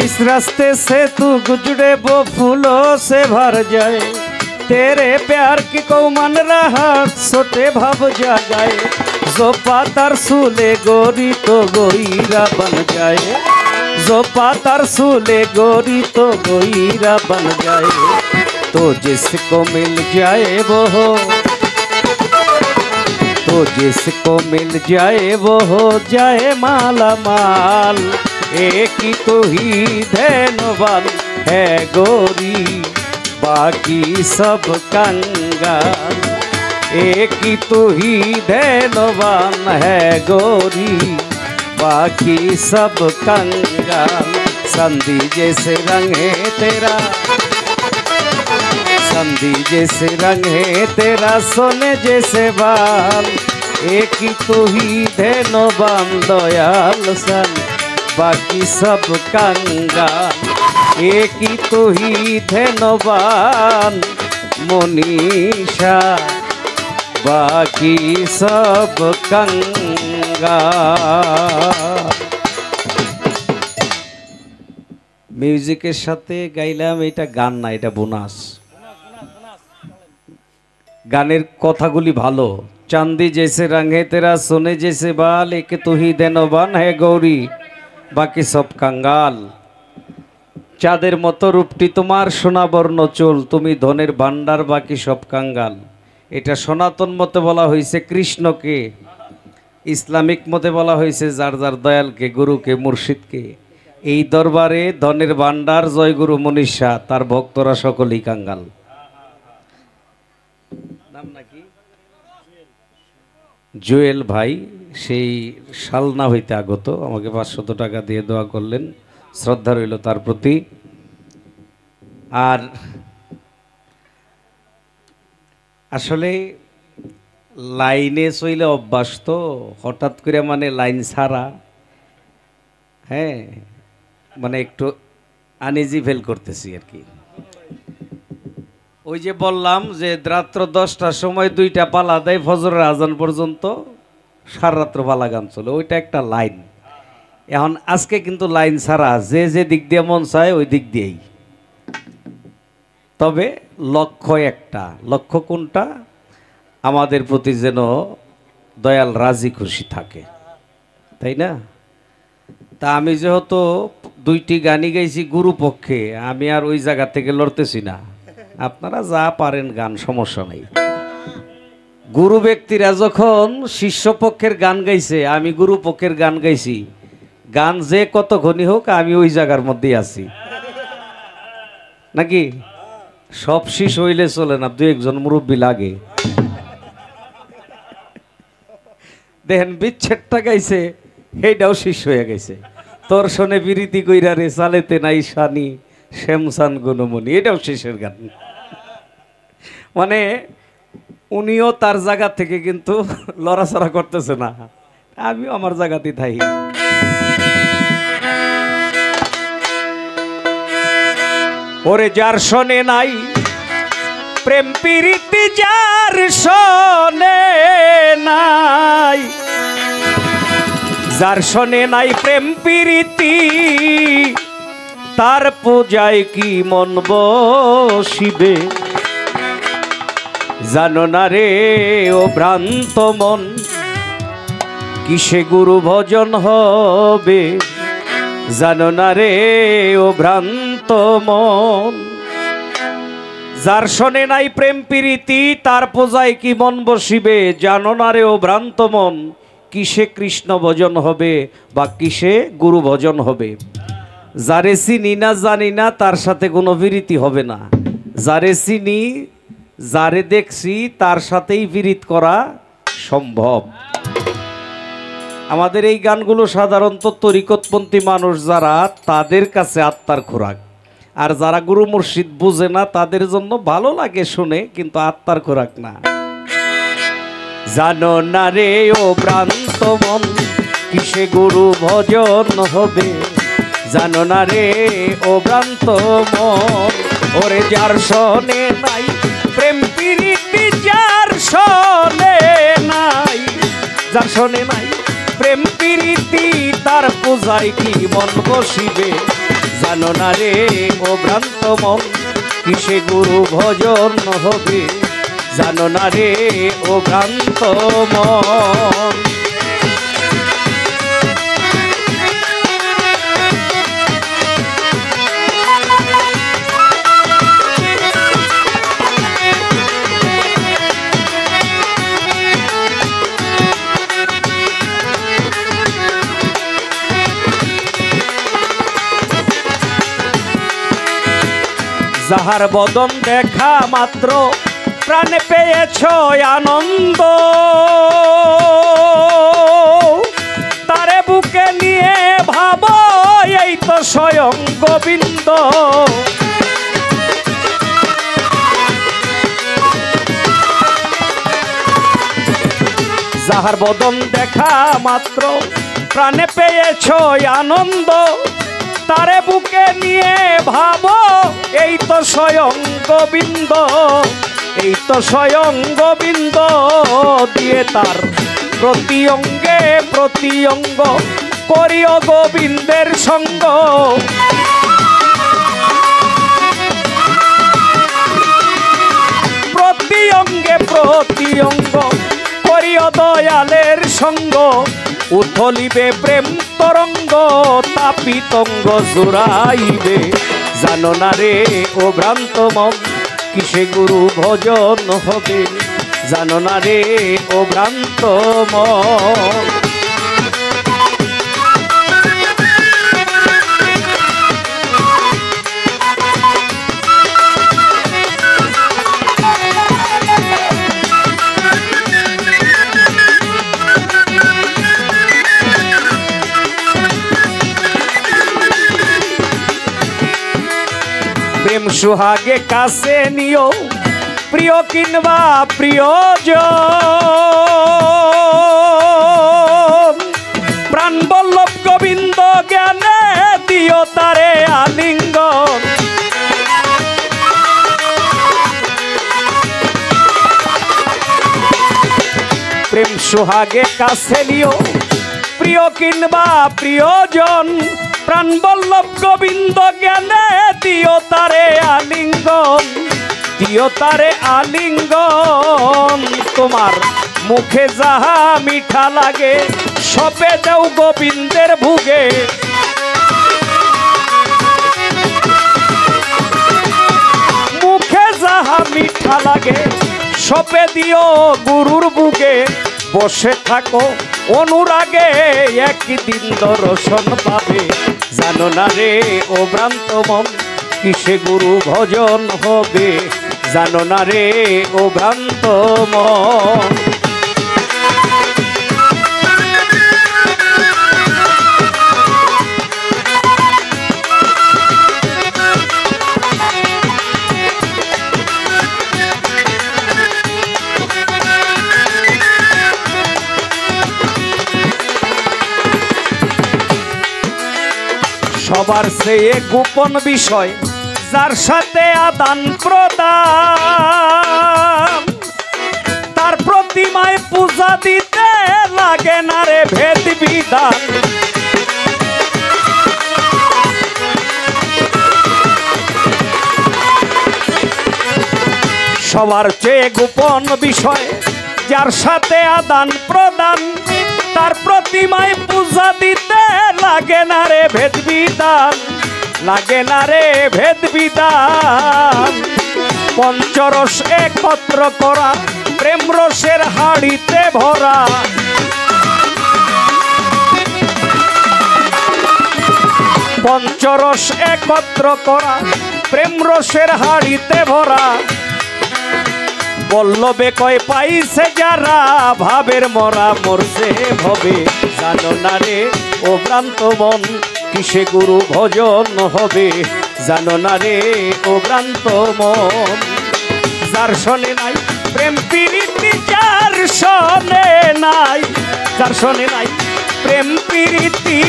जिस रास्ते से तू गुजरे वो फूलों से भर जाए, तेरे प्यार की को मन रहा सोते भाव जा जाए। जो पातर सूले गोरी तो गोईरा बन जाए, जो पातर सूले गोरी तो गोईरा बन जाए। तो जिसको मिल जाए वो हो, तो जिसको मिल जाए वो हो जाए माला माल। एक ही तो ही धैर्यवान है गोरी, बाकी सब कंगाल। एक ही तो ही धैर्यवान है गोरी, बाकी सब कंगाल। संधि जैसे रंग है तेरा, संधि जैसे रंग है तेरा, सोने जैसे बाल। एक ही तो ही धैर्यवान दयाल सन, बाकी सब कंगाल। एक ही तो ही धैर्यवान मोनीशा, बाकी सब कंगाल। মিউজিকের সাথে গাইলাম, এটা গান না, এটা বোনাস। গানের কথাগুলি ভালো। চাঁদি जैसे रंग है तेरा, सोने जैसे बाल। एक तो ही धैर्यवान है गौरी, बाकी सब कंगाल। চাঁদের মতো রূপটি তোমার, সোনা বর্ণ চুল, তুমি ধনের ভান্ডার, বাকি সব কাঙ্গাল। এটা সনাতন মতে বলা হয়েছে কৃষ্ণকে, ইসলামিক মতে বলা হয়েছে যার যার দয়ালকে, গুরুকে, মুর্শিদকে। এই দরবারে ধনের ভান্ডার জয়গুরু মনীষা, তার ভক্তরা সকলেই কাঙ্গাল। নাম নাকি জুয়েল ভাই, সেই শালনা হইতে আগত, আমাকে 500 টাকা দিয়ে দোয়া করলেন, শ্রদ্ধা রইল তার প্রতি। আর আসলে লাইনে চইলে অভ্যাস তো, হঠাৎ করে মানে লাইন ছাড়া, হ্যাঁ মানে একটু আনইজি ফিল করতেছি আর কি। ওই যে বললাম যে রাত্র 10টার সময় 2টা পালা দেয়, ফজরের আজান পর্যন্ত সারা রাত্র পালা গান চলে, ওইটা একটা লাইন। এখন আজকে কিন্তু লাইন ছাড়া, যে যে দিক দিয়ে মন চায় ওই দিক দিয়েই। তবে লক্ষ্য একটা, লক্ষ্য কোনটা? আমাদের প্রতি যেন দয়াল রাজি খুশি থাকে, তাই না? তা আমি যেহেতু 2টি গানই গাইছি গুরু পক্ষে, আমি আর ওই জায়গা থেকে লড়তেছি না। আপনারা যা পারেন গান, সমস্যা নেই। গুরু ব্যক্তিরা যখন শিষ্য পক্ষের গান গাইছে, আমি গুরু পক্ষের গান গাইছি, গান যে কতক্ষণই হোক আমি ওই জায়গার মধ্যেই আছি, নাকি? সব শিষ্য হইলে চলে না, 2-1জন মুরব্বী লাগে। দেখেন বিচ্ছেদটা গাইছে, এইটাও শিষ্য হয়ে গেছে। তোর শোনে বিরীতি কইরা রে চালেতে নাই শানি, শ্যামসান গুণমণি, এটাও শিষ্যের গান। মানে উনিও তার জায়গা থেকে কিন্তু লড়াচড়া করতেছে না, আমিও আমার জায়গাতেই থাকি। ওরে যার শোনে নাই প্রেম প্রীতি, যার শোনে নাই, যার শোনে নাই প্রেম প্রীতি, তার পূজায় কি মন বসিবে? জানো না রে ও ভ্রান্ত মন, কিসে গুরু ভজন হবে? জানো না রে ও ভ্রান্ত মন, যার শোনে নাই প্রেম প্রীতি, তার পূজায় কি মন বসিবে? জানো না রে ও ভ্রান্ত মন, কিসে কৃষ্ণ ভজন হবে বা কিসে গুরু ভজন হবে? যারে চিনি না জানি না, তার সাথে কোনো বিরতি হবে না। যারে চিনি, যারে দেখছি, তার সাথেই বিরত করা সম্ভব। আমাদের এই গানগুলো সাধারণত তরিকতপন্থী মানুষ যারা, তাদের কাছে আত্মার খোরাক। আর যারা গুরু মুর্শিদ বুঝে না, তাদের জন্য ভালো লাগে শুনে, কিন্তু আত্মার খোরাক না। জানো না রে ও ভ্রান্ত মন, কিসে গুরু ভজন হবে? জানো না রে ও ভ্রান্ত মন, ওরে যার শোনে নাই প্রেম প্রীতি, যার শোনে নাই, যার শোনে নাই প্রেম প্রীতি, তার পূজায় কি মন বসিবে? জানো না রে ও ভ্রান্ত মন কিসে গুরু ভজন হবে জানো না রে ও ভ্রান্ত মন যাহার বদন দেখা মাত্র প্রাণে পেয়েছ আনন্দ তারে বুকে নিয়ে ভাবো এই তো স্বয়ং গোবিন্দ যাহার বদন দেখা মাত্র প্রাণে পেয়েছ আনন্দ তারে বুকে নিয়ে ভাবো এই তো স্বয়ং গোবিন্দ এই তো স্বয়ং গোবিন্দ দিয়ে তার প্রতি অঙ্গ করিও গোবিন্দের সঙ্গ প্রতি অঙ্গ করিও দয়ালের সঙ্গ উথলিবে প্রেম তরঙ্গ তাপিতঙ্গ জুড়াইবে জানো না রে ও ভ্রান্ত মন কিসে গুরু ভজন হবে জানো না রে ও ভ্রান্ত মন প্রেম সুহাগে কাছে নিও প্রিয় কিংবা প্রিয়জন প্রাণ বল্লভ গোবিন্দ জ্ঞানে দিও তারে আলিঙ্গন প্রেম সুহাগে কাছে নিও প্রিয় কিংবা প্রিয়জন প্রাণ বল্লভ গোবিন্দ জ্ঞানে দিও তারে আলিঙ্গন তোমার মুখে যাহা মিঠা লাগে সপে দেও গোবিন্দের ভুগে মুখে যাহা মিঠা লাগে সপে দিও গুরুর বুকে বসে থাকো অনুরাগে একদিন দর্শন পাবে জানো না রে ও ভ্রান্ত মন কিসে গুরু ভজন হবে জানো না রে ও ভ্রান্ত মন সবার চেয়ে গোপন বিষয় যার সাথে আদান প্রদান তার প্রতিমায় পূজা দিতে লাগে না রে ভেদ বিধান সবার চেয়ে গোপন বিষয় যার সাথে আদান প্রদান তার প্রতিমায় পূজা দিতে লাগে না রে ভেদ বিধান লাগে না রে ভেদ বিধান পঞ্চরস একত্র করা প্রেম রসের হাড়িতে ভরা পঞ্চরস একত্র করা প্রেম রসের হাড়িতে ভরা বল্লবে কয় পাইছে যারা ভাবের মরা মরছে ভবে জানো না রে ও ভ্রান্ত মন কিসে গুরু ভজন হবে জানো না রে ও ভ্রান্ত মন যার শোনে নাই প্রেম প্রীতি যার শোনে নাই যার শোনে নাই প্রেম প্রীতি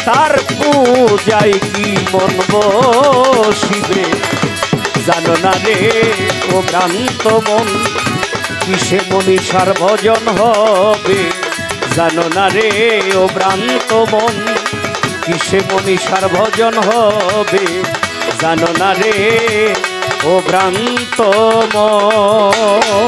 তার পূজায় কি মন বসিবে জানো না রে ও ভ্রান্ত মন কিসে মনীষার ভজন হবে জানো না রে ও ভ্রান্ত মন কিসে মনীষার ভজন হবে জানো না রে ও ভ্রান্ত মন।